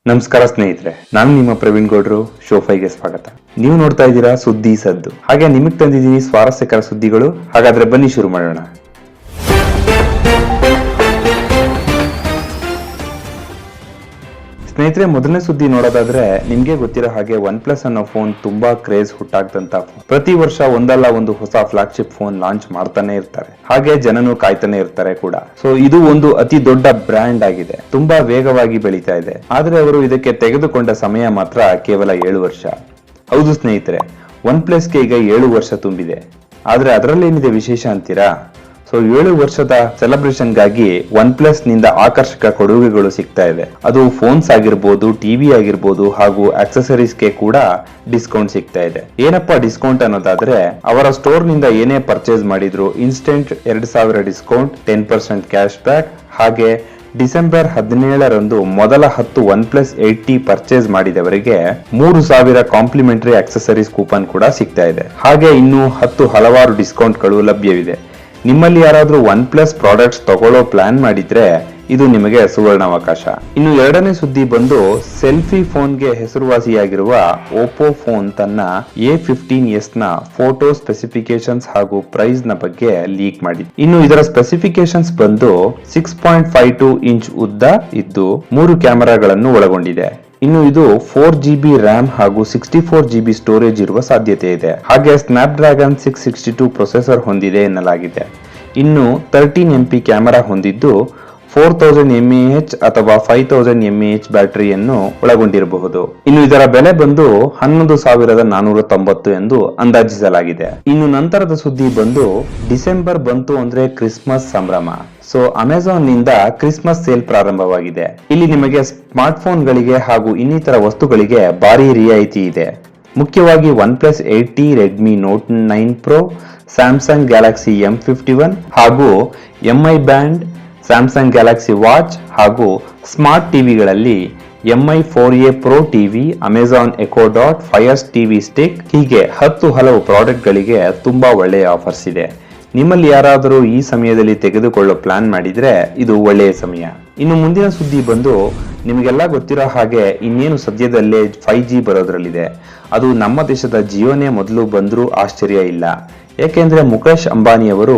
ನಮಸ್ಕಾರ ಸ್ನೇಹಿತರೆ, ನಾನು ನಿಮ್ಮ ಪ್ರವೀಣ್ ಗೌಡ್ರು. ಶೋ 5ಗೆ ಸ್ವಾಗತ. ನೀವು ನೋಡ್ತಾ ಇದ್ದೀರಾ ಸುದ್ದಿ ಸದ್ದು. ಹಾಗೆ ನಿಮಗೆ ತಂದಿದ್ದೀನಿ ಸ್ವಾರಸ್ಯಕರ ಸುದ್ದಿಗಳು. ಹಾಗಾದ್ರೆ ಬನ್ನಿ ಶುರು ಮಾಡೋಣ. ಸ್ನೇಹಿತರೆ, ಮೊದಲನೇ ಸುದ್ದಿ ನೋಡೋದಾದ್ರೆ ನಿಮ್ಗೆ ಗೊತ್ತಿರೋ ಹಾಗೆ ಒನ್ ಪ್ಲಸ್ ಅನ್ನೋ ಫೋನ್ ತುಂಬಾ ಕ್ರೇಜ್ ಹುಟ್ಟಾಗ್ತಂತ ಫೋನ್. ಪ್ರತಿ ವರ್ಷ ಒಂದಲ್ಲ ಒಂದು ಹೊಸ ಫ್ಲಾಗ್ಶಿಪ್ ಫೋನ್ ಲಾಂಚ್ ಮಾಡ್ತಾನೆ ಇರ್ತಾರೆ. ಹಾಗೆ ಜನನು ಕಾಯ್ತಾನೆ ಇರ್ತಾರೆ ಕೂಡ. ಸೊ ಇದು ಒಂದು ಅತಿ ದೊಡ್ಡ ಬ್ರ್ಯಾಂಡ್ ಆಗಿದೆ, ತುಂಬಾ ವೇಗವಾಗಿ ಬೆಳೀತಾ ಇದೆ. ಆದ್ರೆ ಅವರು ಇದಕ್ಕೆ ತೆಗೆದುಕೊಂಡ ಸಮಯ ಮಾತ್ರ ಕೇವಲ 7 ವರ್ಷ. ಹೌದು ಸ್ನೇಹಿತರೆ, ಒನ್ ಪ್ಲಸ್ಗೆ ಈಗ 7 ವರ್ಷ ತುಂಬಿದೆ. ಆದ್ರೆ ಅದರಲ್ಲಿ ಏನಿದೆ ವಿಶೇಷ ಅಂತೀರಾ? ಸೊ 7 ವರ್ಷದ ಸೆಲೆಬ್ರೇಷನ್ಗಾಗಿ ಒನ್ ಪ್ಲಸ್ ನಿಂದ ಆಕರ್ಷಕ ಕೊಡುಗೆಗಳು ಸಿಗ್ತಾ ಇದೆ. ಅದು ಫೋನ್ಸ್ ಆಗಿರ್ಬೋದು, ಟಿವಿ ಆಗಿರ್ಬೋದು, ಹಾಗೂ ಆಕ್ಸೆಸರೀಸ್ಗೆ ಕೂಡ ಡಿಸ್ಕೌಂಟ್ ಸಿಗ್ತಾ ಇದೆ. ಏನಪ್ಪಾ ಡಿಸ್ಕೌಂಟ್ ಅನ್ನೋದಾದ್ರೆ, ಅವರ ಸ್ಟೋರ್ ನಿಂದ ಏನೇ ಪರ್ಚೇಸ್ ಮಾಡಿದ್ರು ಇನ್ಸ್ಟೆಂಟ್ 2000 ಡಿಸ್ಕೌಂಟ್, 10% ಕ್ಯಾಶ್ ಬ್ಯಾಕ್. ಹಾಗೆ ಡಿಸೆಂಬರ್ 17ರಂದು ಮೊದಲ 10 ಒನ್ ಪ್ಲಸ್ 8T ಪರ್ಚೇಸ್ ಮಾಡಿದವರಿಗೆ 3000 ಕಾಂಪ್ಲಿಮೆಂಟರಿ ಆಕ್ಸೆಸರೀಸ್ ಕೂಪನ್ ಕೂಡ ಸಿಗ್ತಾ ಇದೆ. ಹಾಗೆ ಇನ್ನು 10 ಹಲವಾರು ಡಿಸ್ಕೌಂಟ್ಗಳು ಲಭ್ಯವಿದೆ. ನಿಮ್ಮಲ್ಲಿ ಯಾರಾದ್ರೂ ಒನ್ ಪ್ಲಸ್ ಪ್ರಾಡಕ್ಟ್ಸ್ ತಗೊಳ್ಳೋ ಪ್ಲಾನ್ ಮಾಡಿದ್ರೆ ಇದು ನಿಮಗೆ ಸುವರ್ಣಾವಕಾಶ. ಇನ್ನು ಎರಡನೇ ಸುದ್ದಿ ಬಂದು ಸೆಲ್ಫಿ ಫೋನ್ಗೆ ಹೆಸರುವಾಸಿಯಾಗಿರುವ ಓಪೋ ಫೋನ್ ತನ್ನ A15s ನ ಫೋಟೋ ಸ್ಪೆಸಿಫಿಕೇಶನ್ಸ್ ಹಾಗೂ ಪ್ರೈಸ್ ನ ಬಗ್ಗೆ ಲೀಕ್ ಮಾಡಿದೆ. ಇನ್ನು ಇದರ ಸ್ಪೆಸಿಫಿಕೇಶನ್ಸ್ ಬಂದು 6.52 ಇಂಚ್ ಉದ್ದ ಇದ್ದು 3 ಕ್ಯಾಮೆರಾಗಳನ್ನು ಒಳಗೊಂಡಿದೆ. ಇನ್ನು ಇದು 4GB ರ್ಯಾಮ್ ಹಾಗೂ 64GB ಸ್ಟೋರೇಜ್ ಇರುವ ಸಾಧ್ಯತೆ ಇದೆ. ಹಾಗೆ ಸ್ನ್ಯಾಪ್ಡ್ರ್ಯಾಗನ್ 662 ಪ್ರೊಸೆಸರ್ ಹೊಂದಿದೆ ಎನ್ನಲಾಗಿದೆ. ಇನ್ನು 13MP ಕ್ಯಾಮೆರಾ ಹೊಂದಿದ್ದು 4000 mAh ಅಥವಾ 5000 mAh ಬ್ಯಾಟರಿಯನ್ನು ಒಳಗೊಂಡಿರಬಹುದು. ಇನ್ನು ಇದರ ಬೆಲೆ ಬಂದು 11,490 ಎಂದು ಅಂದಾಜಿಸಲಾಗಿದೆ. ಇನ್ನು ನಂತರದ ಸುದ್ದಿ ಬಂದು ಡಿಸೆಂಬರ್ ಬಂತು ಅಂದ್ರೆ ಕ್ರಿಸ್ಮಸ್ ಸಂಭ್ರಮ. ಸೊ ಅಮೆಜಾನ್ ನಿಂದ ಕ್ರಿಸ್ಮಸ್ ಸೇಲ್ ಪ್ರಾರಂಭವಾಗಿದೆ. ಇಲ್ಲಿ ನಿಮಗೆ ಸ್ಮಾರ್ಟ್ ಫೋನ್ಗಳಿಗೆ ಹಾಗೂ ಇನ್ನಿತರ ವಸ್ತುಗಳಿಗೆ ಭಾರಿ ರಿಯಾಯಿತಿ ಇದೆ. ಮುಖ್ಯವಾಗಿ one plus 8T, Redmi note 9 pro, Samsung Galaxy M51 ಹಾಗೂ MI band, Samsung Galaxy watch ಹಾಗೂ ಸ್ಮಾರ್ಟ್ ಟಿವಿಗಳಲ್ಲಿ MI 4A pro TV, Amazon Echo dot, fires TV stick, ಹೀಗೆ 10 ಹಲವು ಪ್ರಾಡಕ್ಟ್ ಗಳಿಗೆ ತುಂಬಾ ಒಳ್ಳೆಯ ಆಫರ್ಸ್ ಇದೆ. ನಿಮ್ಮಲ್ಲಿ ಯಾರಾದರೂ ಈ ಸಮಯದಲ್ಲಿ ತೆಗೆದುಕೊಳ್ಳೋ ಪ್ಲಾನ್ ಮಾಡಿದ್ರೆ ಇದು ಒಳ್ಳೆಯ ಸಮಯ. ಇನ್ನು ಮುಂದಿನ ಸುದ್ದಿ ಬಂದು ನಿಮಗೆಲ್ಲ ಗೊತ್ತಿರೋ ಹಾಗೆ ಇನ್ನೇನು ಸದ್ಯದಲ್ಲೇ 5G ಬರೋದ್ರಲ್ಲಿದೆ. ಅದು ನಮ್ಮ ದೇಶದ ಜಿಯೋನೇ ಮೊದಲು ಬಂದ್ರೂ ಆಶ್ಚರ್ಯ ಇಲ್ಲ. ಯಾಕೆಂದ್ರೆ ಮುಖೇಶ್ ಅಂಬಾನಿಯವರು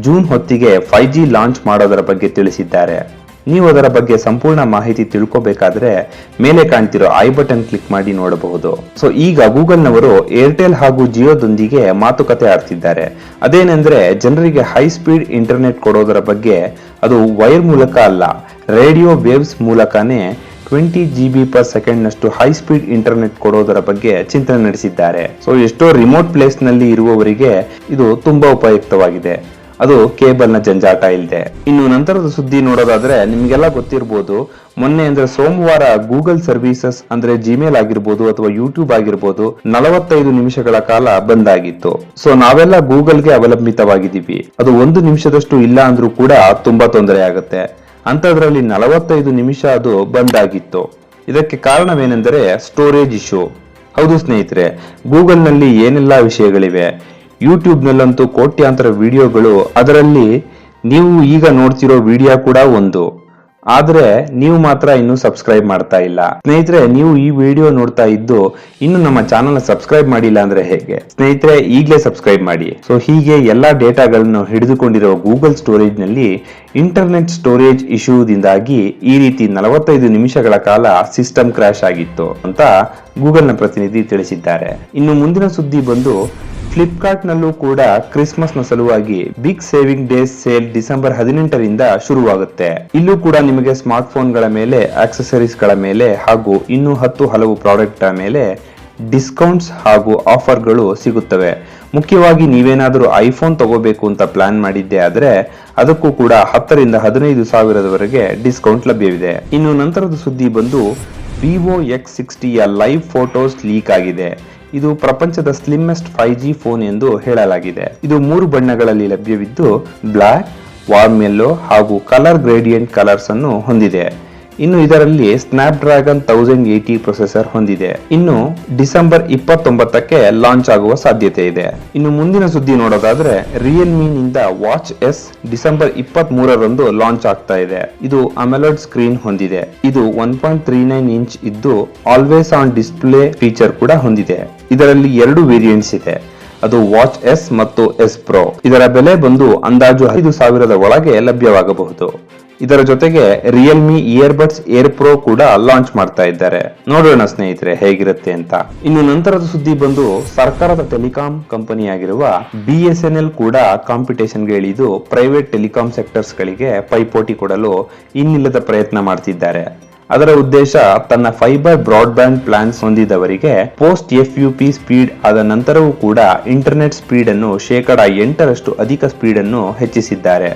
ಜೂನ್ ಹೊತ್ತಿಗೆ 5G ಲಾಂಚ್ ಮಾಡೋದರ ಬಗ್ಗೆ ತಿಳಿಸಿದ್ದಾರೆ. ನೀವು ಅದರ ಬಗ್ಗೆ ಸಂಪೂರ್ಣ ಮಾಹಿತಿ ತಿಳ್ಕೋಬೇಕಾದ್ರೆ ಮೇಲೆ ಕಾಣ್ತಿರೋ ಐ ಬಟನ್ ಕ್ಲಿಕ್ ಮಾಡಿ ನೋಡಬಹುದು. ಸೊ ಈಗ ಗೂಗಲ್ನವರು ಏರ್ಟೆಲ್ ಹಾಗೂ ಜಿಯೋದೊಂದಿಗೆ ಮಾತುಕತೆ ಆಡ್ತಿದ್ದಾರೆ. ಅದೇನೆಂದ್ರೆ ಜನರಿಗೆ ಹೈ ಸ್ಪೀಡ್ ಇಂಟರ್ನೆಟ್ ಕೊಡೋದರ ಬಗ್ಗೆ. ಅದು ವೈರ್ ಮೂಲಕ ಅಲ್ಲ, ರೇಡಿಯೋ ವೇವ್ಸ್ ಮೂಲಕನೇ 20GB/s ನಷ್ಟು ಹೈ ಸ್ಪೀಡ್ ಇಂಟರ್ನೆಟ್ ಕೊಡೋದರ ಬಗ್ಗೆ ಚಿಂತನೆ ನಡೆಸಿದ್ದಾರೆ. ಸೊ ಎಷ್ಟೋ ರಿಮೋಟ್ ಪ್ಲೇಸ್ ನಲ್ಲಿ ಇರುವವರಿಗೆ ಇದು ತುಂಬಾ ಉಪಯುಕ್ತವಾಗಿದೆ. ಅದು ಕೇಬಲ್ ನ ಜಂಜಾಟ ಇಲ್ಲದೆ. ಇನ್ನು ನಂತರದ ಸುದ್ದಿ ನೋಡೋದಾದ್ರೆ ನಿಮ್ಗೆಲ್ಲ ಗೊತ್ತಿರಬಹುದು, ಮೊನ್ನೆ ಅಂದ್ರೆ ಸೋಮವಾರ ಗೂಗಲ್ ಸರ್ವಿಸಸ್ ಅಂದ್ರೆ ಜಿಮೇಲ್ ಆಗಿರ್ಬೋದು ಅಥವಾ ಯೂಟ್ಯೂಬ್ ಆಗಿರ್ಬೋದು 45 ನಿಮಿಷಗಳ ಕಾಲ ಬಂದ್ ಆಗಿತ್ತು. ಸೊ ನಾವೆಲ್ಲ ಗೂಗಲ್ಗೆ ಅವಲಂಬಿತವಾಗಿದ್ದೀವಿ. ಅದು 1 ನಿಮಿಷದಷ್ಟು ಇಲ್ಲ ಅಂದ್ರೂ ಕೂಡ ತುಂಬಾ ತೊಂದರೆ ಆಗುತ್ತೆ. ಅಂತದ್ರಲ್ಲಿ 45 ನಿಮಿಷ ಅದು ಬಂದ್ ಆಗಿತ್ತು. ಇದಕ್ಕೆ ಕಾರಣವೇನೆಂದರೆ ಸ್ಟೋರೇಜ್ ಇಶ್ಯೂ. ಹೌದು ಸ್ನೇಹಿತರೆ, ಗೂಗಲ್ ನಲ್ಲಿ ಏನೆಲ್ಲಾ ವಿಷಯಗಳಿವೆ. ಯೂಟ್ಯೂಬ್ ನಲ್ಲಂತೂ ಕೋಟ್ಯಾಂತರ ವಿಡಿಯೋಗಳು, ಅದರಲ್ಲಿ ನೀವು ಈಗ ನೋಡ್ತಿರೋ ವಿಡಿಯೋ ಕೂಡ ಒಂದು. ಆದ್ರೆ ನೀವು ಮಾತ್ರ ಇನ್ನು ಸಬ್ಸ್ಕ್ರೈಬ್ ಮಾಡ್ತಾ ಇಲ್ಲ. ಸ್ನೇಹಿತರೆ, ನೀವು ಈ ವಿಡಿಯೋ ನೋಡ್ತಾ ಇದ್ದು ಇನ್ನು ನಮ್ಮ ಚಾನಲ್ ಸಬ್ಸ್ಕ್ರೈಬ್ ಮಾಡಿಲ್ಲ ಅಂದ್ರೆ ಹೇಗೆ? ಸ್ನೇಹಿತರೆ, ಈಗಲೇ ಸಬ್ಸ್ಕ್ರೈಬ್ ಮಾಡಿ. ಸೊ ಹೀಗೆ ಎಲ್ಲಾ ಡೇಟಾಗಳನ್ನು ಹಿಡಿದುಕೊಂಡಿರೋ ಗೂಗಲ್ ಸ್ಟೋರೇಜ್ ನಲ್ಲಿ ಇಂಟರ್ನೆಟ್ ಸ್ಟೋರೇಜ್ ಇಶ್ಯೂದಿಂದಾಗಿ ಈ ರೀತಿ 45 ನಿಮಿಷಗಳ ಕಾಲ ಸಿಸ್ಟಮ್ ಕ್ರಾಶ್ ಆಗಿತ್ತು ಅಂತ ಗೂಗಲ್ ನ ಪ್ರತಿನಿಧಿ ತಿಳಿಸಿದ್ದಾರೆ. ಇನ್ನು ಮುಂದಿನ ಸುದ್ದಿ ಬಂದು ಫ್ಲಿಪ್ಕಾರ್ಟ್ ನಲ್ಲೂ ಕೂಡ ಕ್ರಿಸ್ಮಸ್ ನ ಸಲುವಾಗಿ big saving days sale December 18ರಿಂದ ಶುರುವಾಗುತ್ತೆ. ಇಲ್ಲೂ ಕೂಡ ನಿಮಗೆ ಸ್ಮಾರ್ಟ್ ಫೋನ್ ಗಳ ಮೇಲೆ, ಆಕ್ಸೆಸರೀಸ್ ಗಳ ಮೇಲೆ ಹಾಗೂ ಇನ್ನೂ 10 ಹಲವು ಪ್ರಾಡಕ್ಟ್ ಮೇಲೆ ಡಿಸ್ಕೌಂಟ್ಸ್ ಹಾಗೂ ಆಫರ್ಗಳು ಸಿಗುತ್ತವೆ. ಮುಖ್ಯವಾಗಿ ನೀವೇನಾದರೂ ಐಫೋನ್ ತಗೋಬೇಕು ಅಂತ ಪ್ಲಾನ್ ಮಾಡಿದ್ದೆ ಆದ್ರೆ ಅದಕ್ಕೂ ಕೂಡ 10 ರಿಂದ 15 ಸಾವಿರದವರೆಗೆ ಡಿಸ್ಕೌಂಟ್ ಲಭ್ಯವಿದೆ. ಇನ್ನು ನಂತರದ ಸುದ್ದಿ ಬಂದು ವಿವೋ X60ಯ ಲೈವ್ ಫೋಟೋಸ್ ಲೀಕ್ ಆಗಿದೆ. ಇದು ಪ್ರಪಂಚದ ಸ್ಲಿಮ್ಮೆಸ್ಟ್ 5G ಫೋನ್ ಎಂದು ಹೇಳಲಾಗಿದೆ. ಇದು 3 ಬಣ್ಣಗಳಲ್ಲಿ ಲಭ್ಯವಿದ್ದು ಬ್ಲಾಕ್, ವಾರ್ಮ್ ಯೆಲ್ಲೋ ಹಾಗೂ ಕಲರ್ ಗ್ರೇಡಿಯಂಟ್ ಕಲರ್ಸ್ ಅನ್ನು ಹೊಂದಿದೆ. ಇನ್ನು ಇದರಲ್ಲಿ ಸ್ನ್ಯಾಪ್ ಡ್ರ್ಯಾಗನ್ 1080 ಪ್ರೊಸೆಸರ್ ಹೊಂದಿದೆ. ಇನ್ನು ಡಿಸೆಂಬರ್ 29ಕ್ಕೆ ಲಾಂಚ್ ಆಗುವ ಸಾಧ್ಯತೆ ಇದೆ. ಇನ್ನು ಮುಂದಿನ ಸುದ್ದಿ ನೋಡೋದಾದ್ರೆ ರಿಯಲ್ಮಿ ನಿಂದ ವಾಚ್ ಎಸ್ ಡಿಸೆಂಬರ್ 23ರಂದು ಲಾಂಚ್ ಆಗ್ತಾ ಇದೆ. ಇದು ಅಮೋಲೆಡ್ ಸ್ಕ್ರೀನ್ ಹೊಂದಿದೆ. ಇದು 1.39 ಇಂಚ್ ಇದ್ದು ಆಲ್ವೇಸ್ ಆನ್ ಡಿಸ್ಪ್ಲೇ ಫೀಚರ್ ಕೂಡ ಹೊಂದಿದೆ. ಇದರಲ್ಲಿ 2 ವೇರಿಯಂಟ್ಸ್ ಇದೆ. ಅದು ವಾಚ್ ಎಸ್ ಮತ್ತು ಎಸ್ ಪ್ರೋ. ಇದರ ಬೆಲೆ ಬಂದು ಅಂದಾಜು 5,000 ಒಳಗೆ ಲಭ್ಯವಾಗಬಹುದು. ಇದರ ಜೊತೆಗೆ ರಿಯಲ್ಮಿ ಇಯರ್ಬಡ್ಸ್ ಏರ್ ಪ್ರೋ ಕೂಡ ಲಾಂಚ್ ಮಾಡ್ತಾ ಇದ್ದಾರೆ. ನೋಡೋಣ ಸ್ನೇಹಿತರೆ ಹೇಗಿರುತ್ತೆ ಅಂತ. ಇನ್ನು ನಂತರದ ಸುದ್ದಿ ಬಂದು ಸರ್ಕಾರದ ಟೆಲಿಕಾಂ ಕಂಪನಿಯಾಗಿರುವ BSNL ಕೂಡ ಕಾಂಪಿಟೇಷನ್ಗೆ ಇಳಿದು ಪ್ರೈವೇಟ್ ಟೆಲಿಕಾಂ ಸೆಕ್ಟರ್ಸ್ ಗಳಿಗೆ ಪೈಪೋಟಿ ಕೊಡಲು ಇನ್ನಿಲ್ಲದ ಪ್ರಯತ್ನ ಮಾಡ್ತಿದ್ದಾರೆ. ಅದರ ಉದ್ದೇಶ ತನ್ನ ಫೈಬರ್ ಬ್ರಾಡ್ಬ್ಯಾಂಡ್ ಪ್ಲಾನ್ಸ್ ಹೊಂದಿದವರಿಗೆ ಪೋಸ್ಟ್ FUP ಸ್ಪೀಡ್ ಆದ ನಂತರವೂ ಕೂಡ ಇಂಟರ್ನೆಟ್ ಸ್ಪೀಡ್ ಅನ್ನು 8% ಅಧಿಕ ಸ್ಪೀಡ್ ಅನ್ನು ಹೆಚ್ಚಿಸಿದ್ದಾರೆ.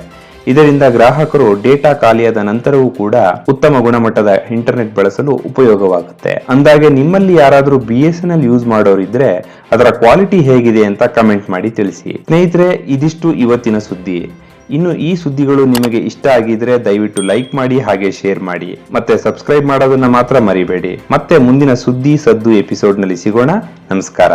ಇದರಿಂದ ಗ್ರಾಹಕರು ಡೇಟಾ ಖಾಲಿಯಾದ ನಂತರವೂ ಕೂಡ ಉತ್ತಮ ಗುಣಮಟ್ಟದ ಇಂಟರ್ನೆಟ್ ಬಳಸಲು ಉಪಯೋಗವಾಗುತ್ತೆ. ಅಂದಾಗೆ ನಿಮ್ಮಲ್ಲಿ ಯಾರಾದರೂ BSNL ಯೂಸ್ ಮಾಡೋರಿದ್ರೆ ಅದರ ಕ್ವಾಲಿಟಿ ಹೇಗಿದೆ ಅಂತ ಕಮೆಂಟ್ ಮಾಡಿ ತಿಳಿಸಿ. ಸ್ನೇಹಿತರೆ, ಇದಿಷ್ಟು ಇವತ್ತಿನ ಸುದ್ದಿ. ಇನ್ನು ಈ ಸುದ್ದಿಗಳು ನಿಮಗೆ ಇಷ್ಟ ಆಗಿದ್ರೆ ದಯವಿಟ್ಟು ಲೈಕ್ ಮಾಡಿ, ಹಾಗೆ ಶೇರ್ ಮಾಡಿ, ಮತ್ತೆ ಸಬ್ಸ್ಕ್ರೈಬ್ ಮಾಡೋದನ್ನ ಮಾತ್ರ ಮರಿಬೇಡಿ. ಮತ್ತೆ ಮುಂದಿನ ಸುದ್ದಿ ಸದ್ದು ಎಪಿಸೋಡ್ ನಲ್ಲಿ ಸಿಗೋಣ. ನಮಸ್ಕಾರ.